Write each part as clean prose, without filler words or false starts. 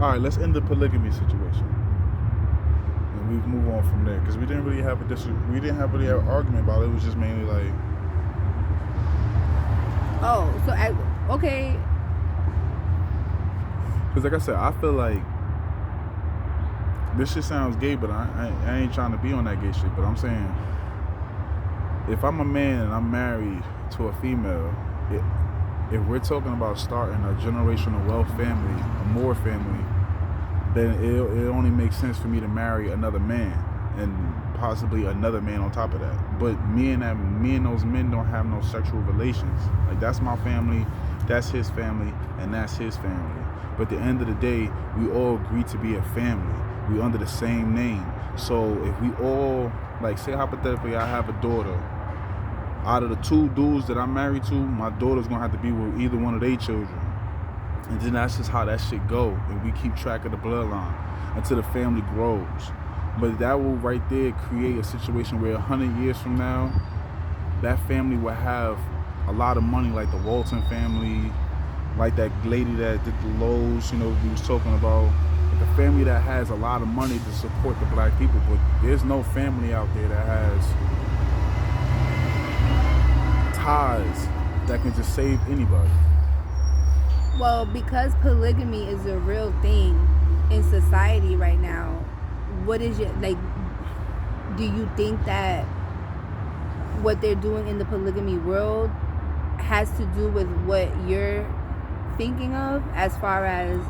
All right, let's end the polygamy situation, and we move on from there because we didn't really have an argument about it. It was just mainly like, okay. Because like I said, I feel like this shit sounds gay, but I ain't trying to be on that gay shit. But I'm saying, if I'm a man and I'm married to a female, if we're talking about starting a generational wealth family, a Moore family, then it only makes sense for me to marry another man and possibly another man on top of that. But me and those men don't have no sexual relations. Like, that's my family, that's his family, and that's his family. But at the end of the day, we all agree to be a family. We under the same name. So if we all, like, say hypothetically I have a daughter, out of the two dudes that I'm married to, my daughter's gonna have to be with either one of their children. And then that's just how that shit go. And we keep track of the bloodline until the family grows. But that will right there create a situation where 100 years from now, that family will have a lot of money, like the Walton family, like that lady that did the Lowe's, we was talking about. Like a family that has a lot of money to support the black people. But there's no family out there that has ties that can just save anybody. Well, because polygamy is a real thing in society right now, what is your, like, do you think that what they're doing in the polygamy world has to do with what you're thinking of as far as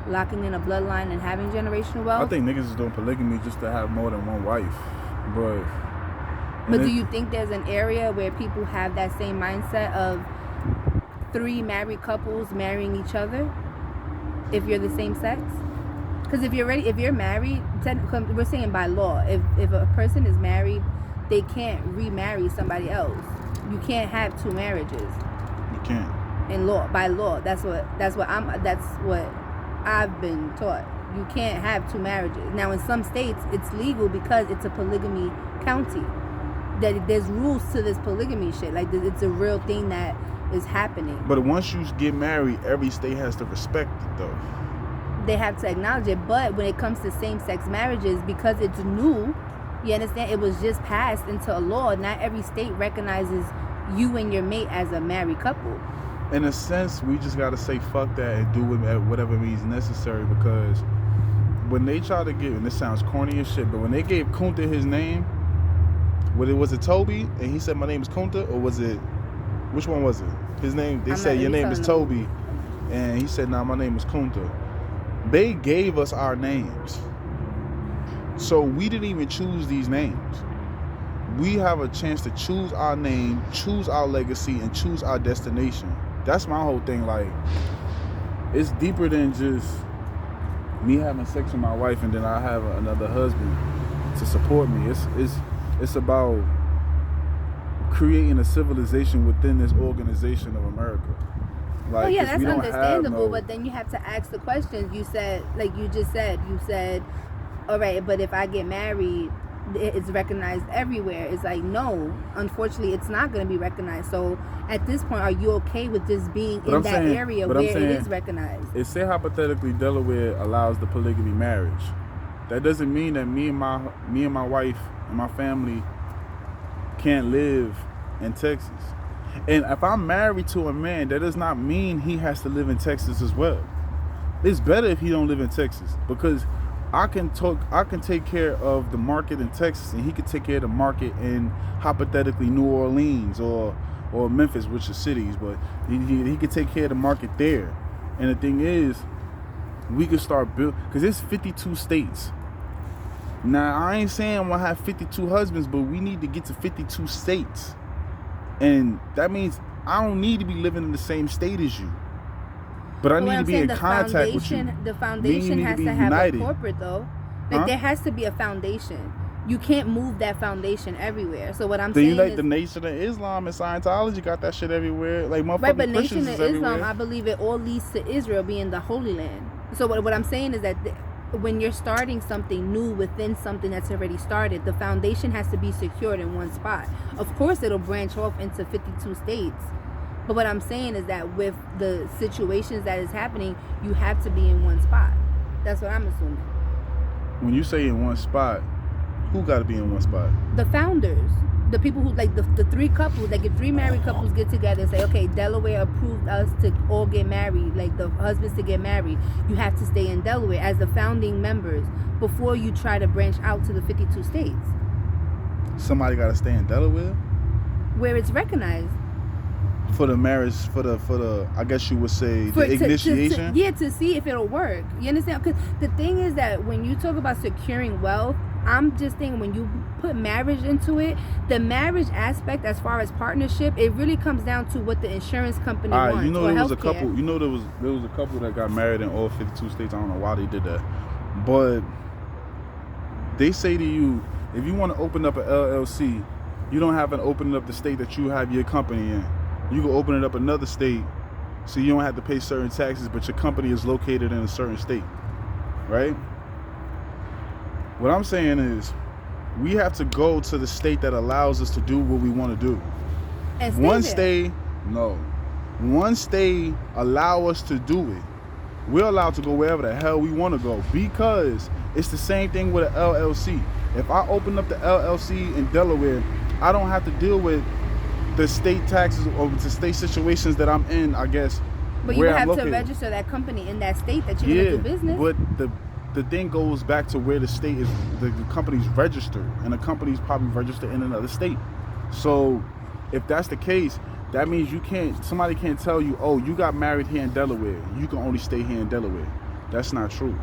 locking in a bloodline and having generational wealth? I think niggas is doing polygamy just to have more than one wife. But do you think there's an area where people have that same mindset of 3 married couples marrying each other if you're the same sex? Because if you're married, we're saying by law, if a person is married, they can't remarry somebody else. You can't have 2 marriages. You can't. By law, that's what I've been taught. You can't have 2 marriages. Now, in some states, it's legal because it's a polygamy county. That there's rules to this polygamy shit. Like, it's a real thing that is happening. But once you get married, every state has to respect it, though. They have to acknowledge it. But when it comes to same-sex marriages, because it's new, you understand, it was just passed into a law. Not every state recognizes you and your mate as a married couple. In a sense, we just gotta say fuck that and do it at whatever means necessary, because when they try to give, and this sounds corny as shit, but when they gave Kunta his name, was it Toby and he said my name is Kunta, or was it, which one was it? His name, they said your name is Toby, and he said nah, my name is Kunta. They gave us our names, so we didn't even choose these names. We have a chance to choose our name, choose our legacy, and choose our destination. That's my whole thing. Like, it's deeper than just me having sex with my wife and then I have another husband to support me. It's about creating a civilization within this organization of America. Like, yeah, that's understandable, but then you have to ask the questions. You said, like you just said, all right, but if I get married, it's recognized everywhere. It's like, no, unfortunately, it's not going to be recognized. So at this point, are you okay with just being in that area where it is recognized? If, say, hypothetically, Delaware allows the polygamy marriage, that doesn't mean that me and my wife and my family can't live in Texas. And if I'm married to a man, that does not mean he has to live in Texas as well. It's better if he don't live in Texas, because I can take care of the market in Texas, and he could take care of the market in, hypothetically, New Orleans or Memphis, which are cities, but he could take care of the market there. And the thing is, we could start build, because there's 52 states. Now, I ain't saying I'm gonna have 52 husbands, but we need to get to 52 states. And that means I don't need to be living in the same state as you. But I need to be in contact with you. The foundation has to have a corporate, though. Like, there has to be a foundation. You can't move that foundation everywhere. So what I'm saying is, the Nation of Islam and Scientology got that shit everywhere. Like, motherfucking right, but Christians Nation of Islam, I believe it all leads to Israel being the Holy Land. So what I'm saying is that when you're starting something new within something that's already started, the foundation has to be secured in one spot. Of course, it'll branch off into 52 states. But what I'm saying is that with the situations that is happening, you have to be in one spot. That's what I'm assuming. When you say in one spot, who got to be in one spot? The founders. The people who, like, the three couples, like, if three married couples get together and say, okay, Delaware approved us to all get married, like, the husbands to get married, you have to stay in Delaware as the founding members before you try to branch out to the 52 states. Somebody got to stay in Delaware? Where it's recognized. For the marriage, for the I guess you would say, the initiation? To see if it'll work. You understand? Because the thing is that when you talk about securing wealth, I'm just thinking when you put marriage into it, the marriage aspect as far as partnership, it really comes down to what the insurance company wants. You know, or there was a healthcare. couple. You know, there was a couple that got married in all 52 states. I don't know why they did that, but they say to you, if you want to open up an LLC, you don't have to open up the state that you have your company in. You can open it up another state, so you don't have to pay certain taxes, but your company is located in a certain state, right? What I'm saying is, we have to go to the state that allows us to do what we want to do. And One state allow us to do it. We're allowed to go wherever the hell we want to go, because it's the same thing with an LLC. If I open up the LLC in Delaware, I don't have to deal with the state taxes or the state situations that I'm in, I guess. But you would have to register that company in that state that you're going to do business. But the thing goes back to where the state is, the company's registered, and the company's probably registered in another state. So if that's the case, that means somebody can't tell you, oh, you got married here in Delaware, you can only stay here in Delaware. That's not true.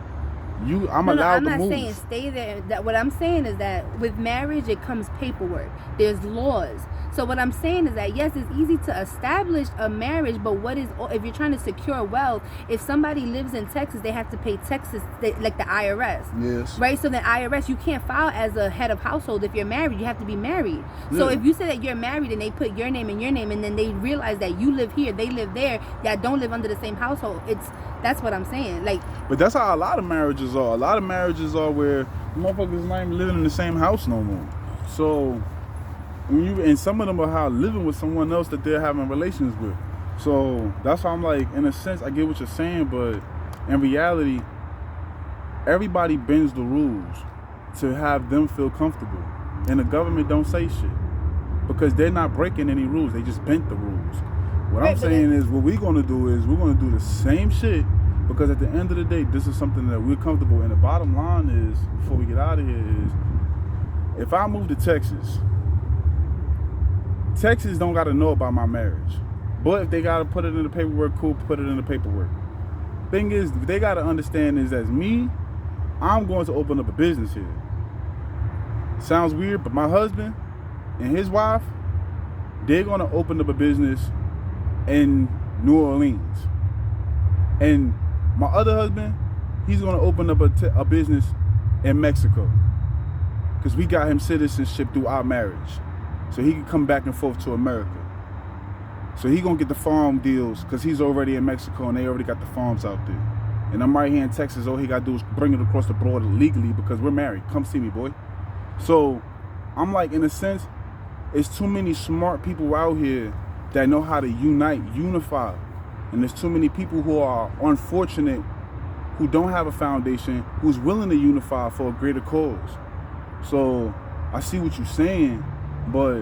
I'm allowed to move. I'm not saying stay there. What I'm saying is that with marriage, it comes paperwork. There's laws. So what I'm saying is that, yes, it's easy to establish a marriage, but if you're trying to secure wealth, if somebody lives in Texas, they have to pay Texas, like the IRS. Yes. Right? So the IRS, you can't file as a head of household if you're married. You have to be married. Yeah. So if you say that you're married and they put your name and your name, and then they realize that you live here, they live there, y'all don't live under the same household, that's what I'm saying. But that's how a lot of marriages are. A lot of marriages are where motherfuckers not even living in the same house no more. So and some of them are living with someone else that they're having relations with. So that's why I'm like, in a sense, I get what you're saying, but in reality, everybody bends the rules to have them feel comfortable. And the government don't say shit because they're not breaking any rules. They just bent the rules. What I'm saying is, what we're going to do is we're going to do the same shit, because at the end of the day, this is something that we're comfortable. And the bottom line is, before we get out of here, is if I move to Texas don't got to know about my marriage. But if they got to put it in the paperwork, cool, put it in the paperwork. Thing is, they got to understand is, as me, I'm going to open up a business here. Sounds weird, but my husband and his wife, they're going to open up a business in New Orleans. And my other husband, he's going to open up a business in Mexico, because we got him citizenship through our marriage, so he can come back and forth to America. So he gonna get the farm deals because he's already in Mexico and they already got the farms out there. And I'm right here in Texas. All he gotta do is bring it across the border legally because we're married. Come see me, boy. So I'm like, in a sense, it's too many smart people out here that know how to unify. And there's too many people who are unfortunate, who don't have a foundation, who's willing to unify for a greater cause. So I see what you're saying, but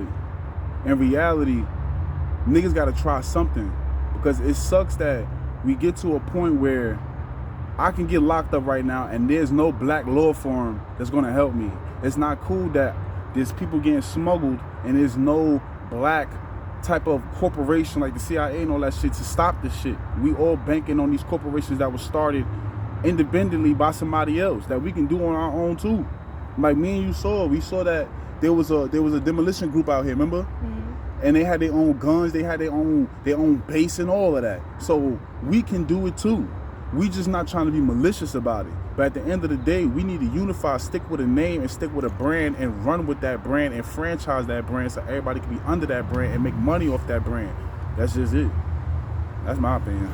in reality, niggas gotta try something, because it sucks that we get to a point where I can get locked up right now and there's no black law firm that's gonna help me. It's not cool that there's people getting smuggled and there's no black type of corporation like the CIA and all that shit to stop this shit. We all banking on these corporations that were started independently by somebody else that we can do on our own too. Like me and you we saw that there was a demolition group out here, remember? Mm-hmm. And they had their own guns, they had their own base and all of that. So we can do it too. We just not trying to be malicious about it. But at the end of the day, we need to unify, stick with a name and stick with a brand and run with that brand and franchise that brand so everybody can be under that brand and make money off that brand. That's just it. That's my opinion.